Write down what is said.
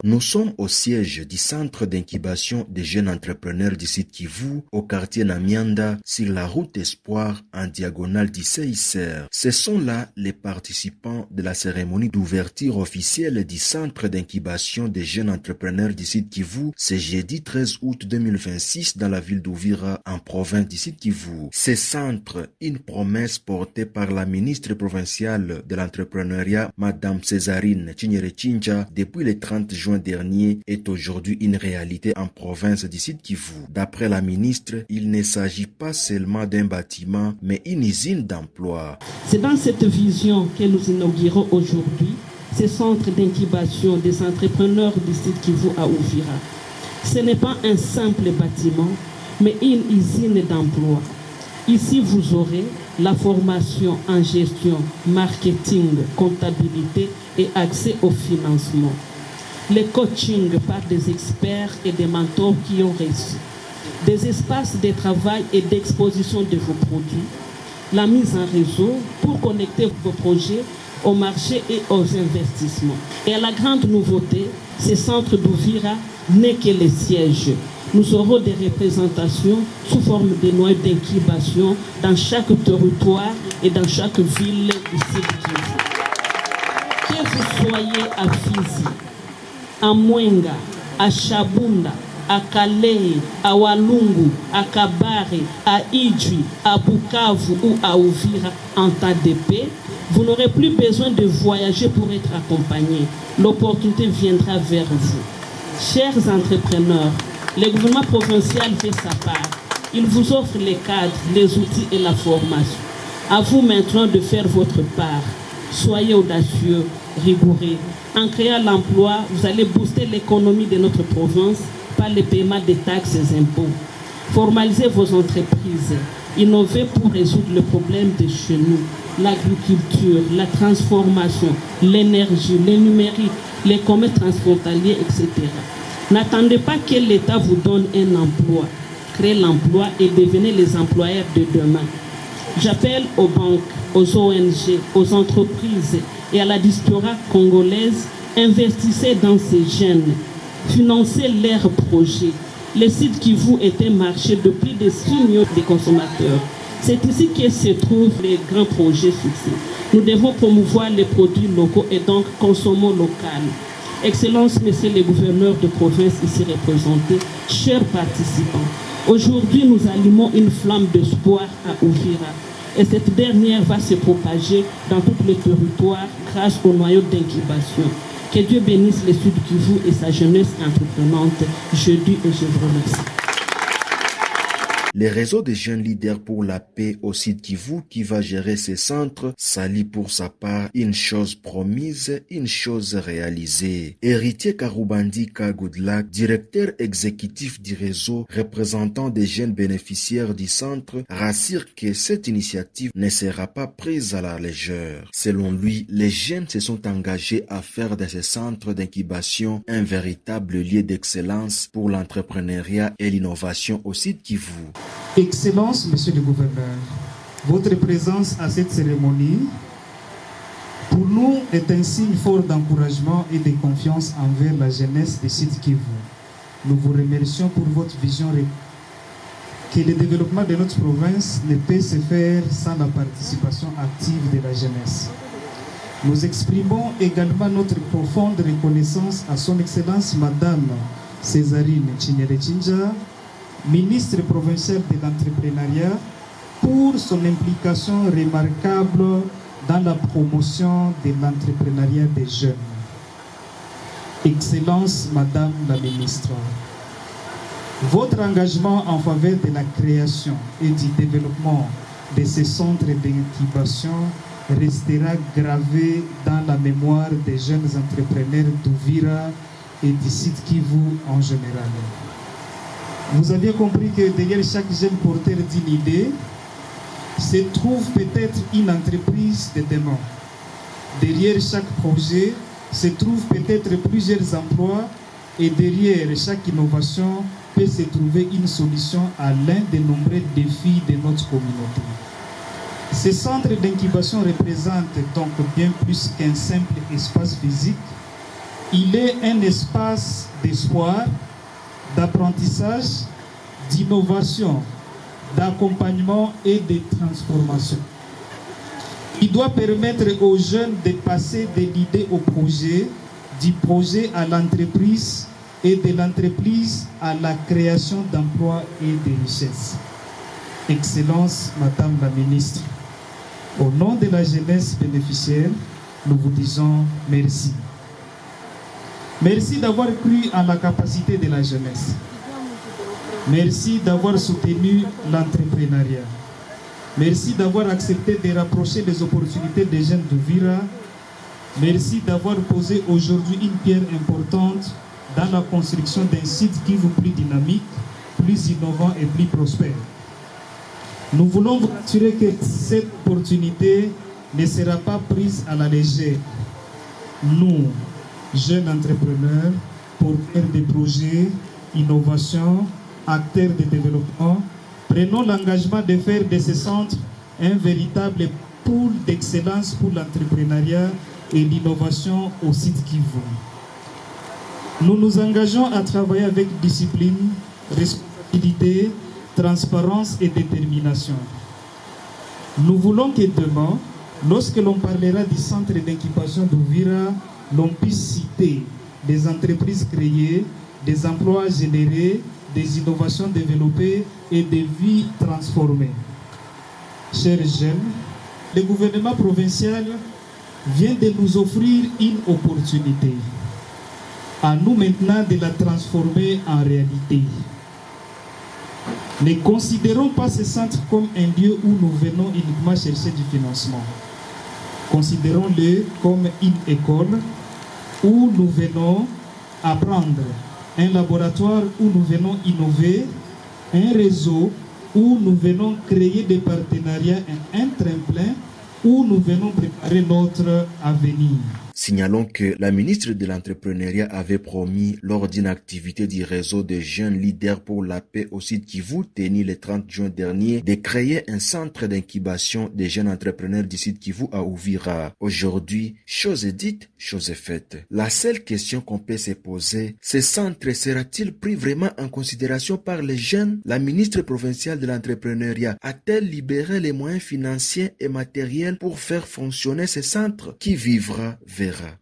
Nous sommes au siège du centre d'incubation des jeunes entrepreneurs du site Kivu, au quartier Namianda, sur la route Espoir, en diagonale du CICR. Ce sont là les participants de la cérémonie d'ouverture officielle du centre d'incubation des jeunes entrepreneurs du site Kivu, ce jeudi 13 août 2026 dans la ville d'Uvira, en province du site Kivu. Ce centre, une promesse portée par la ministre provinciale de l'entrepreneuriat, Madame Césarine Chinyere-Chincha, depuis le 30 juin dernier, est aujourd'hui une réalité en province du sud Kivu. D'après la ministre, il ne s'agit pas seulement d'un bâtiment, mais une usine d'emploi. C'est dans cette vision que nous inaugurons aujourd'hui ce centre d'incubation des entrepreneurs du sud Kivu à Uvira. Ce n'est pas un simple bâtiment, mais une usine d'emploi. Ici, vous aurez la formation en gestion, marketing, comptabilité et accès au financement. Les coachings par des experts et des mentors qui ont réussi. Des espaces de travail et d'exposition de vos produits. La mise en réseau pour connecter vos projets au marché et aux investissements. Et la grande nouveauté, ce centre d'Uvira n'est que les sièges. Nous aurons des représentations sous forme de noyaux d'incubation dans chaque territoire et dans chaque ville du sud Kivu. Que vous soyez à Fizi, à Mwenga, à Shabunda, à Calais, à Walungu, à Kabare, à Idjwi, à Bukavu ou à Uvira en temps de paix, vous n'aurez plus besoin de voyager pour être accompagné. L'opportunité viendra vers vous. Chers entrepreneurs, le gouvernement provincial fait sa part. Il vous offre les cadres, les outils et la formation. À vous maintenant de faire votre part. Soyez audacieux, rigoureux. En créant l'emploi, vous allez booster l'économie de notre province par le paiement des taxes et impôts. Formalisez vos entreprises. Innovez pour résoudre le problème de chez nous. L'agriculture, la transformation, l'énergie, le numérique, les commerces transfrontaliers, etc. N'attendez pas que l'État vous donne un emploi. Créez l'emploi et devenez les employeurs de demain. J'appelle aux banques, aux ONG, aux entreprises et à la diaspora congolaise, investissez dans ces jeunes, financez leurs projets. Le site Kivu est un marché de plus de 6 millions de consommateurs. C'est ici que se trouvent les grands projets succès. Nous devons promouvoir les produits locaux et donc consommons local. Excellences, Messieurs les gouverneurs de province ici représentés, chers participants, aujourd'hui nous allumons une flamme d'espoir à Uvira. Et cette dernière va se propager dans tout le territoire grâce au noyau d'incubation. Que Dieu bénisse le Sud Kivu et sa jeunesse entreprenante. Je dis et je vous remercie. Le réseau des jeunes leaders pour la paix au sud Kivu qui va gérer ces centres salue pour sa part une chose promise, une chose réalisée. Héritier Karubandika Goodluck, directeur exécutif du réseau représentant des jeunes bénéficiaires du centre, rassure que cette initiative ne sera pas prise à la légère. Selon lui, les jeunes se sont engagés à faire de ces centres d'incubation un véritable lieu d'excellence pour l'entrepreneuriat et l'innovation au sud Kivu. Excellences, Monsieur le Gouverneur, votre présence à cette cérémonie, pour nous, est un signe fort d'encouragement et de confiance envers la jeunesse des sites Kivu. Nous vous remercions pour votre vision que le développement de notre province ne peut se faire sans la participation active de la jeunesse. Nous exprimons également notre profonde reconnaissance à son Excellence Madame Césarine Chinyere-Chincha, ministre provinciale de l'entrepreneuriat, pour son implication remarquable dans la promotion de l'entrepreneuriat des jeunes. Excellence, Madame la ministre, votre engagement en faveur de la création et du développement de ces centres d'incubation restera gravé dans la mémoire des jeunes entrepreneurs d'Uvira et du site Kivu en général. Vous aviez compris que derrière chaque jeune porteur d'une idée se trouve peut-être une entreprise de demain. Derrière chaque projet se trouvent peut-être plusieurs emplois et derrière chaque innovation peut se trouver une solution à l'un des nombreux défis de notre communauté. Ces centres d'incubation représentent donc bien plus qu'un simple espace physique. Il est un espace d'espoir, d'apprentissage, d'innovation, d'accompagnement et de transformation. Il doit permettre aux jeunes de passer de l'idée au projet, du projet à l'entreprise et de l'entreprise à la création d'emplois et de richesses. Excellence, Madame la Ministre, au nom de la jeunesse bénéficiaire, nous vous disons merci. Merci d'avoir cru en la capacité de la jeunesse. Merci d'avoir soutenu l'entrepreneuriat. Merci d'avoir accepté de rapprocher les opportunités des jeunes d'Uvira. Merci d'avoir posé aujourd'hui une pierre importante dans la construction d'un site qui vous plus dynamique, plus innovant et plus prospère. Nous voulons vous assurer que cette opportunité ne sera pas prise à la légère. Nous, jeunes entrepreneurs, porteurs de projets, innovations, acteurs de développement, prenons l'engagement de faire de ce centre un véritable pôle d'excellence pour l'entrepreneuriat et l'innovation au site Kivu. Nous nous engageons à travailler avec discipline, responsabilité, transparence et détermination. Nous voulons que demain, lorsque l'on parlera du centre d'incubation d'Uvira, l'on puisse citer des entreprises créées, des emplois générés, des innovations développées et des vies transformées. Chers jeunes, le gouvernement provincial vient de nous offrir une opportunité. À nous maintenant de la transformer en réalité. Ne considérons pas ce centre comme un lieu où nous venons uniquement chercher du financement. Considérons-le comme une école où nous venons apprendre, un laboratoire où nous venons innover, un réseau où nous venons créer des partenariats, un tremplin où nous venons préparer notre avenir. Signalons que la ministre de l'Entrepreneuriat avait promis lors d'une activité du réseau de jeunes leaders pour la paix au site Kivu, tenu le 30 juin dernier, de créer un centre d'incubation des jeunes entrepreneurs du site Kivu à Uvira. Aujourd'hui, chose est dite, chose est faite. La seule question qu'on peut se poser, ce centre sera-t-il pris vraiment en considération par les jeunes? La ministre provinciale de l'Entrepreneuriat a-t-elle libéré les moyens financiers et matériels pour faire fonctionner ce centre? Qui vivra verra.